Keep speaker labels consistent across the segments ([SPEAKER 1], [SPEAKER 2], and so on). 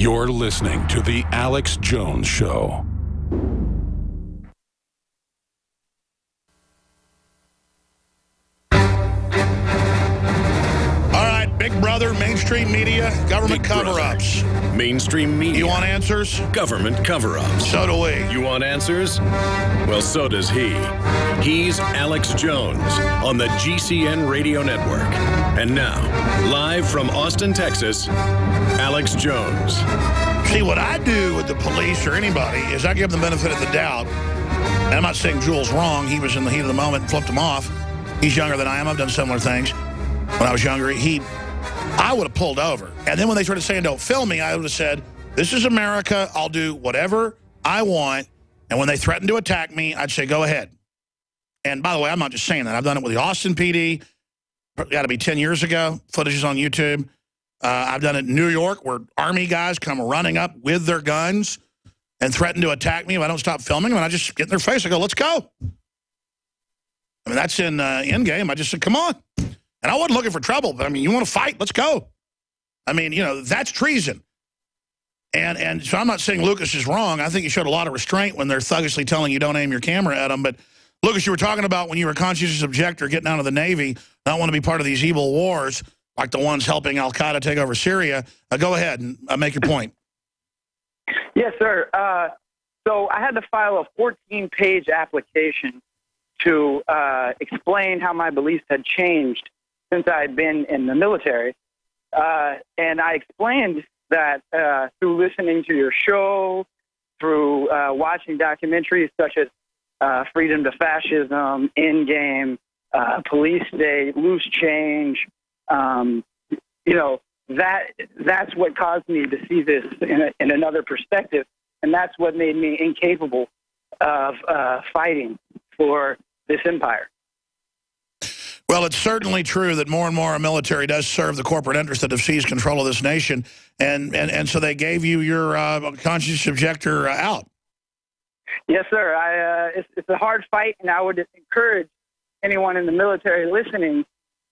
[SPEAKER 1] You're listening to The Alex Jones Show.
[SPEAKER 2] Big Brother, mainstream media, government cover-ups.
[SPEAKER 3] Mainstream media.
[SPEAKER 2] You want answers?
[SPEAKER 3] Government cover-ups.
[SPEAKER 2] So do we.
[SPEAKER 3] You want answers? Well, so does he. He's Alex Jones on the GCN Radio Network. And now, live from Austin, Texas, Alex Jones.
[SPEAKER 2] See, what I do with the police or anybody is I give them the benefit of the doubt. And I'm not saying Jules wrong. He was in the heat of the moment and flipped him off. He's younger than I am. I've done similar things. When I was younger, I would have pulled over. And then when they started saying, don't film me, I would have said, this is America. I'll do whatever I want. And when they threatened to attack me, I'd say, go ahead. And by the way, I'm not just saying that. I've done it with the Austin PD. Got to be 10 years ago. Footage is on YouTube. I've done it in New York where Army guys come running up with their guns and threaten to attack me if I don't stop filming them. And I just get in their face. I go, let's go. I mean, that's in Endgame. I just said, come on. And I wasn't looking for trouble, but I mean, you want to fight? Let's go. I mean, you know, that's treason. And so I'm not saying Lucas is wrong. I think he showed a lot of restraint when they're thuggishly telling you don't aim your camera at him. But Lucas, you were talking about when you were a conscientious objector getting out of the Navy, not want to be part of these evil wars, like the ones helping al-Qaeda take over Syria. Go ahead and make your point.
[SPEAKER 4] Yes, sir. So I had to file a 14-page application to explain how my beliefs had changed since I had been in the military. And I explained that through listening to your show, through watching documentaries such as Freedom to Fascism, Endgame, Police State, Loose Change, you know, that's what caused me to see this in another perspective. And that's what made me incapable of fighting for this empire.
[SPEAKER 2] Well, it's certainly true that more and more our military does serve the corporate interests that have seized control of this nation. And so they gave you your conscientious objector out.
[SPEAKER 4] Yes, sir. It's a hard fight, and I would encourage anyone in the military listening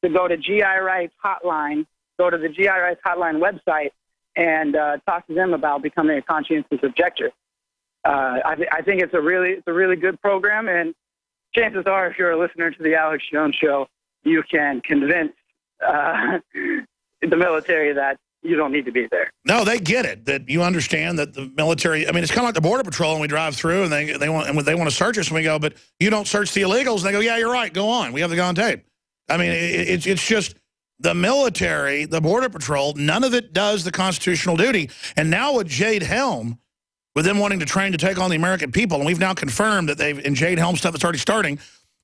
[SPEAKER 4] to go to GI Rights Hotline, go to the GI Rights Hotline website, and talk to them about becoming a conscientious objector. I think it's a really good program, and chances are, if you're a listener to the Alex Jones Show, you can convince the military that you don't need to be there.
[SPEAKER 2] No, they get it, that you understand that the military, I mean, it's kind of like the Border Patrol, and we drive through, and they want to search us, and we go, but you don't search the illegals. And they go, yeah, you're right, go on. We have the guy on tape. I mean, it's just the military, the Border Patrol, none of it does the constitutional duty. And now with Jade Helm, with them wanting to train to take on the American people, and we've now confirmed that they've, in Jade Helm stuff that's already starting,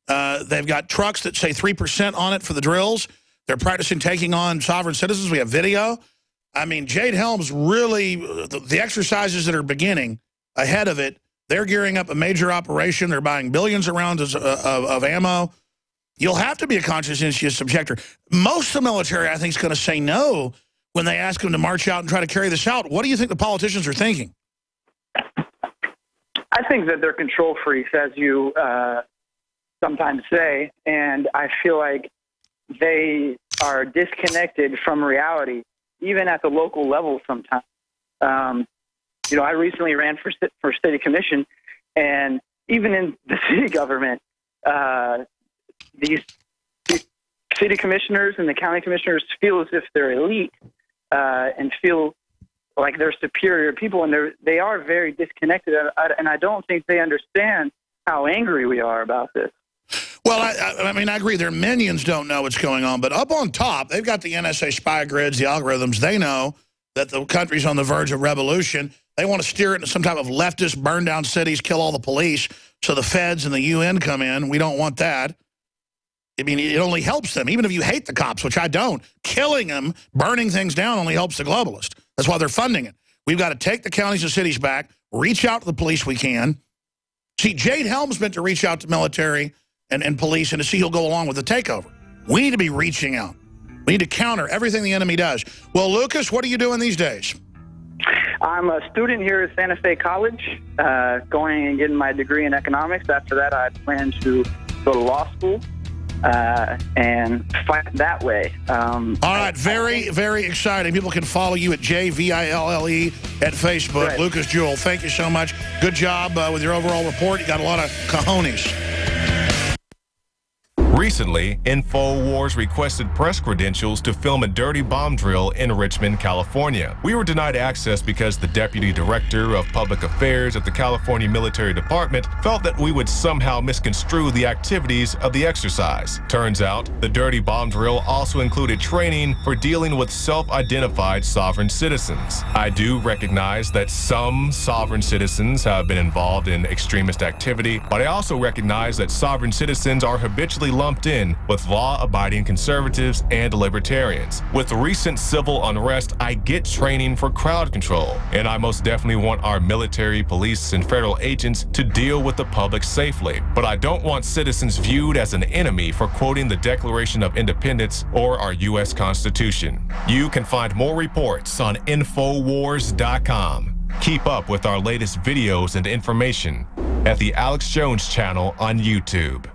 [SPEAKER 2] they've got trucks that say 3% on it for the drills. They're practicing taking on sovereign citizens. We have video. I mean, Jade Helm's really, the exercises that are beginning ahead of it, they're gearing up a major operation. They're buying billions of rounds of ammo. You'll have to be a conscientious objector. Most of the military, I think, is going to say no when they ask them to march out and try to carry this out. What do you think the politicians are thinking?
[SPEAKER 4] I think that they're control freaks, as you sometimes say, and I feel like they are disconnected from reality, even at the local level sometimes. You know, I recently ran for city commission, and even in the city government, these city commissioners and the county commissioners feel as if they're elite and feel like they're superior people, and they are very disconnected, and I don't think they understand how angry we are about this.
[SPEAKER 2] Well, I mean, I agree. Their minions don't know what's going on, but up on top, they've got the NSA spy grids, the algorithms. They know that the country's on the verge of revolution. They want to steer it into some type of leftist, burn down cities, kill all the police, so the feds and the UN come in. We don't want that. I mean, it only helps them. Even if you hate the cops, which I don't, killing them, burning things down only helps the globalist. That's why they're funding it. We've got to take the counties and cities back, reach out to the police we can. See, Jade Helm's meant to reach out to military and police and to see who'll go along with the takeover. We need to be reaching out. We need to counter everything the enemy does. Well, Lucas, what are you doing these days?
[SPEAKER 4] I'm a student here at Santa Fe College, going and getting my degree in economics. After that, I plan to go to law school. and fight that way.
[SPEAKER 2] All right, very, very exciting. People can follow you at JVILLE at Facebook.
[SPEAKER 4] Right.
[SPEAKER 2] Lucas Jewell, thank you so much. Good job with your overall report. You got a lot of cojones.
[SPEAKER 5] Recently, InfoWars requested press credentials to film a dirty bomb drill in Richmond, California. We were denied access because the Deputy Director of Public Affairs at the California Military Department felt that we would somehow misconstrue the activities of the exercise. Turns out, the dirty bomb drill also included training for dealing with self-identified sovereign citizens. I do recognize that some sovereign citizens have been involved in extremist activity, but I also recognize that sovereign citizens are habitually lumped in with law-abiding conservatives and libertarians. With recent civil unrest, I get training for crowd control, and I most definitely want our military, police, and federal agents to deal with the public safely. But I don't want citizens viewed as an enemy for quoting the Declaration of Independence or our U.S. Constitution. You can find more reports on Infowars.com. Keep up with our latest videos and information at the Alex Jones channel on YouTube.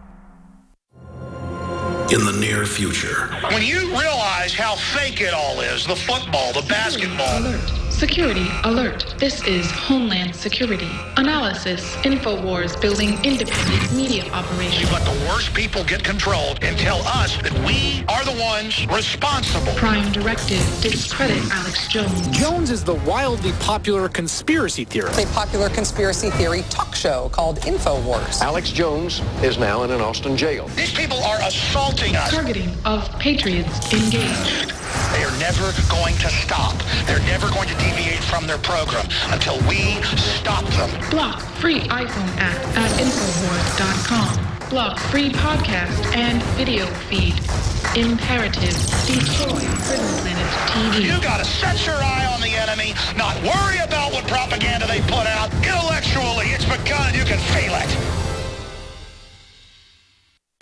[SPEAKER 2] In the near future.
[SPEAKER 6] When you realize how fake it all is, the football, the basketball.
[SPEAKER 7] Alert. Security alert. This is Homeland Security. Analysis. InfoWars building independent media operation.
[SPEAKER 6] You let the worst people get controlled and tell us that we are the ones responsible.
[SPEAKER 7] Prime directive. Discredit Alex Jones.
[SPEAKER 8] Jones is the wildly popular conspiracy theorist.
[SPEAKER 9] A popular conspiracy theory talk show called InfoWars.
[SPEAKER 10] Alex Jones is now in an Austin jail.
[SPEAKER 6] These people are assaulting us.
[SPEAKER 7] Targeting of patriots engaged.
[SPEAKER 6] They are never going to stop. They're never going to deviate from their program until we stop them.
[SPEAKER 7] Block free iPhone app at Infowars.com. Block free podcast and video feed. Imperative. Destroy Prison Planet TV.
[SPEAKER 6] You gotta set your eye on the enemy, not worry about what propaganda they put out. Intellectually, it's begun. You can feel it.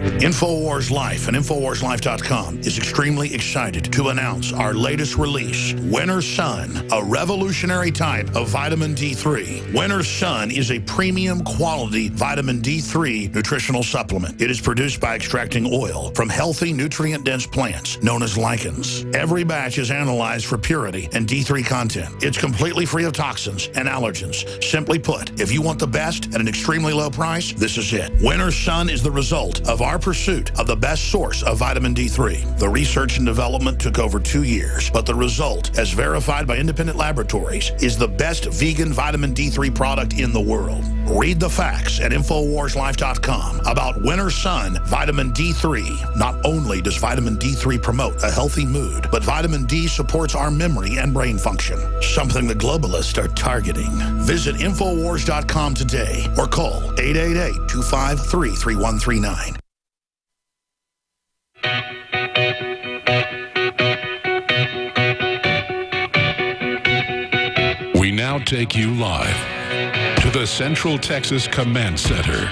[SPEAKER 2] InfoWars Life and InfoWarsLife.com is extremely excited to announce our latest release, Winter Sun, a revolutionary type of vitamin D3. Winter Sun is a premium quality vitamin D3 nutritional supplement. It is produced by extracting oil from healthy, nutrient-dense plants known as lichens. Every batch is analyzed for purity and D3 content. It's completely free of toxins and allergens. Simply put, if you want the best at an extremely low price, this is it. Winter Sun is the result of our pursuit of the best source of vitamin D3. The research and development took over 2 years, but the result, as verified by independent laboratories, is the best vegan vitamin D3 product in the world. Read the facts at InfoWarsLife.com about Winter Sun Vitamin D3. Not only does vitamin D3 promote a healthy mood, but vitamin D supports our memory and brain function, something the globalists are targeting. Visit InfoWars.com today or call 888-253-3139.
[SPEAKER 1] We now take you live to the Central Texas Command Center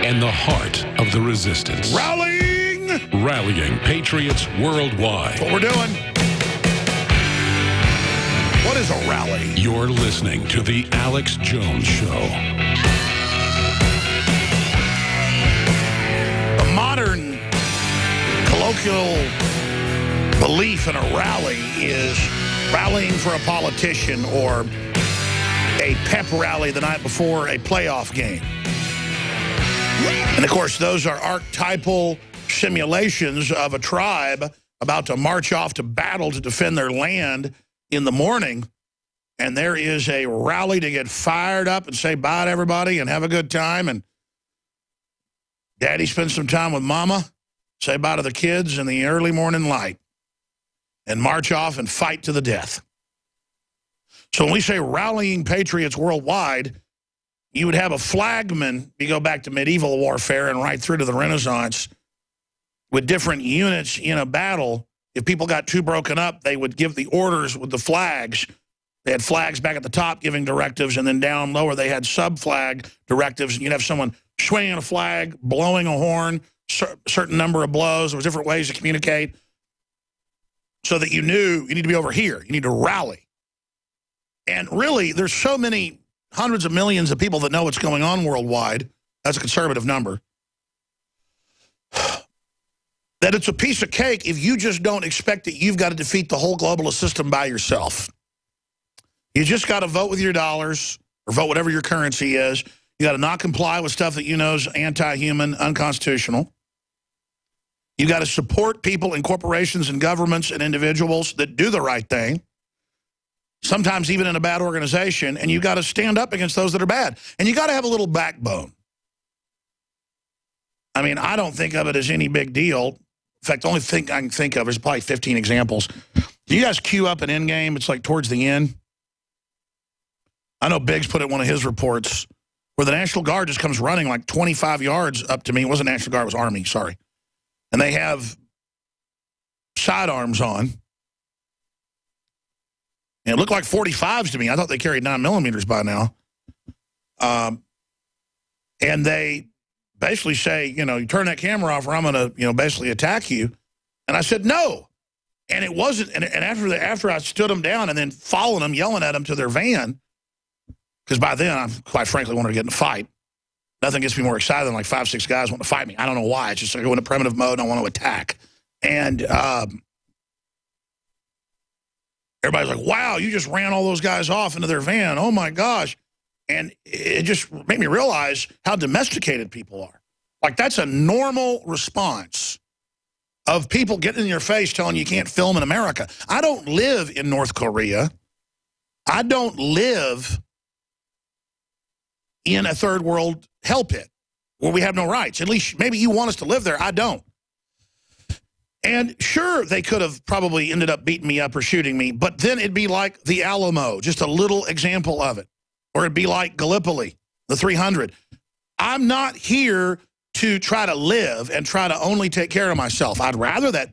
[SPEAKER 1] and the heart of the resistance. Rallying patriots worldwide.
[SPEAKER 2] That's what we're doing. What is a rally?
[SPEAKER 1] You're listening to The Alex Jones Show.
[SPEAKER 2] The modern colloquial belief in a rally is rallying for a politician or a pep rally the night before a playoff game. And, of course, those are archetypal simulations of a tribe about to march off to battle to defend their land in the morning. And there is a rally to get fired up and say bye to everybody and have a good time. And daddy spends some time with mama, say bye to the kids in the early morning light, and march off and fight to the death. So when we say rallying patriots worldwide, you would have a flagman, you go back to medieval warfare and right through to the Renaissance, with different units in a battle. If people got too broken up, they would give the orders with the flags. They had flags back at the top giving directives, and then down lower they had sub-flag directives. You'd have someone swinging a flag, blowing a horn, certain number of blows. There was different ways to communicate so that you knew you need to be over here. You need to rally. And really, there's so many hundreds of millions of people that know what's going on worldwide. That's a conservative number. that it's a piece of cake if you just don't expect that you've got to defeat the whole globalist system by yourself. You just got to vote with your dollars or vote whatever your currency is. You got to not comply with stuff that you know is anti-human, unconstitutional. You got to support people and corporations and governments and individuals that do the right thing, sometimes even in a bad organization, and you got to stand up against those that are bad. And you got to have a little backbone. I mean, I don't think of it as any big deal. In fact, the only thing I can think of is probably 15 examples. Do you guys queue up an Endgame? It's like towards the end. I know Biggs put it in one of his reports where the National Guard just comes running like 25 yards up to me. It wasn't National Guard, it was Army, sorry. And they have sidearms on. And it looked like 45s to me. I thought they carried 9mm by now. And they basically say, you know, you turn that camera off or I'm going to, you know, basically attack you. And I said, no. And it wasn't, and after I stood them down and then following them, yelling at them to their van, because by then I quite frankly wanted to get in a fight. Nothing gets me more excited than like 5, 6 guys wanting to fight me. I don't know why. It's just I go into primitive mode and I want to attack. And everybody's like, wow, you just ran all those guys off into their van. Oh, my gosh. And it just made me realize how domesticated people are. Like, that's a normal response of people getting in your face telling you can't film in America. I don't live in North Korea. I don't live in a third world hell pit where we have no rights. At least maybe you want us to live there. I don't. And sure, they could have probably ended up beating me up or shooting me, but then it'd be like the Alamo, just a little example of it. Or it'd be like Gallipoli, the 300. I'm not here to try to live and try to only take care of myself. I'd rather that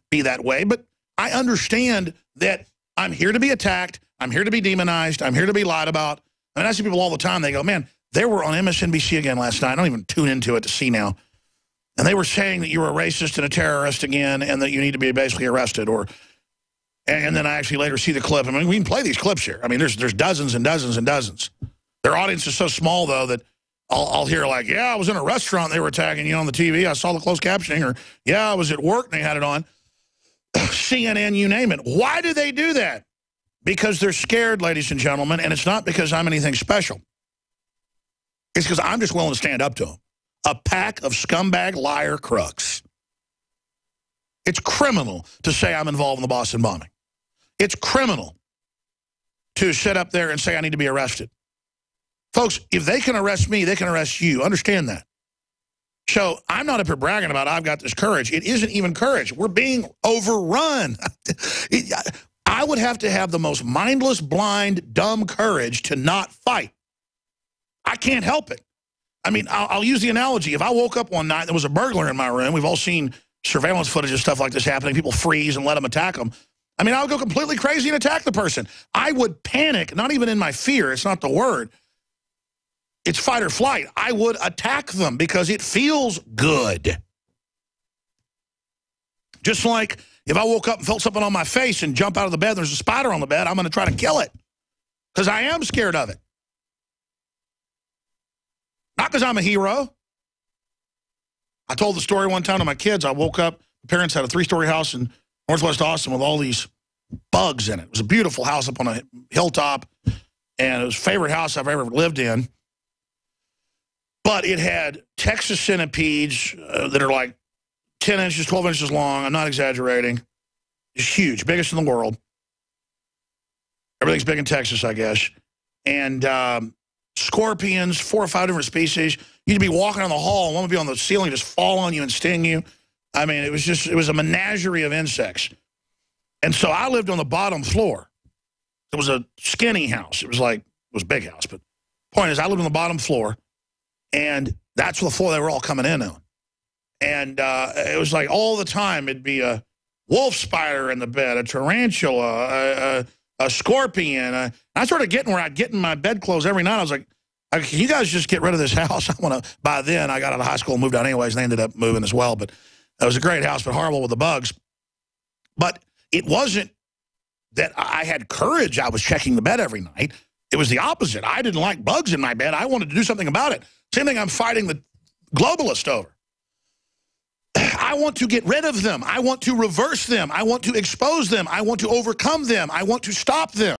[SPEAKER 2] be that way, but I understand that I'm here to be attacked. I'm here to be demonized. I'm here to be lied about. I mean, I see people all the time. They go, man, they were on MSNBC again last night. I don't even tune into it to see now. And they were saying that you were a racist and a terrorist again and that you need to be basically arrested. And then I actually later see the clip. I mean, we can play these clips here. I mean, there's dozens and dozens and dozens. Their audience is so small, though, that I'll hear like, yeah, I was in a restaurant. They were attacking you on the TV. I saw the closed captioning. Or, yeah, I was at work and they had it on. CNN, you name it. Why do they do that? Because they're scared, ladies and gentlemen, and it's not because I'm anything special. It's because I'm just willing to stand up to them. A pack of scumbag liar crooks. It's criminal to say I'm involved in the Boston bombing. It's criminal to sit up there and say I need to be arrested. Folks, if they can arrest me, they can arrest you. Understand that. So I'm not up here bragging about I've got this courage. It isn't even courage. We're being overrun. I would have to have the most mindless, blind, dumb courage to not fight. I can't help it. I mean, I'll use the analogy. If I woke up one night and there was a burglar in my room, we've all seen surveillance footage of stuff like this happening. People freeze and let them attack them. I mean, I would go completely crazy and attack the person. I would panic, not even in my fear. It's not the word. It's fight or flight. I would attack them because it feels good. Just like if I woke up and felt something on my face and jump out of the bed, there's a spider on the bed, I'm going to try to kill it because I am scared of it. Not because I'm a hero. I told the story one time to my kids. I woke up, my parents had a 3-story house in Northwest Austin with all these bugs in it. It was a beautiful house up on a hilltop, and it was the favorite house I've ever lived in. But it had Texas centipedes that are like 10 inches, 12 inches long. I'm not exaggerating. It's huge, biggest in the world. Everything's big in Texas, I guess. And scorpions, 4 or 5 different species. You'd be walking on the hall, and one would be on the ceiling, just fall on you and sting you. I mean, it was a menagerie of insects. And so I lived on the bottom floor. It was a skinny house. It was a big house. But point is, I lived on the bottom floor, and that's the floor they were all coming in on. And it was like all the time, it'd be a wolf spider in the bed, a tarantula, a scorpion. I started getting where I'd get in my bedclothes every night. I was like, can you guys just get rid of this house? By then, I got out of high school and moved out anyways, and they ended up moving as well. But it was a great house, but horrible with the bugs. But it wasn't that I had courage. I was checking the bed every night. It was the opposite. I didn't like bugs in my bed. I wanted to do something about it. Same thing I'm fighting the globalist over. I I want to get rid of them. I want to reverse them. I want to expose them. I want to overcome them. I want to stop them.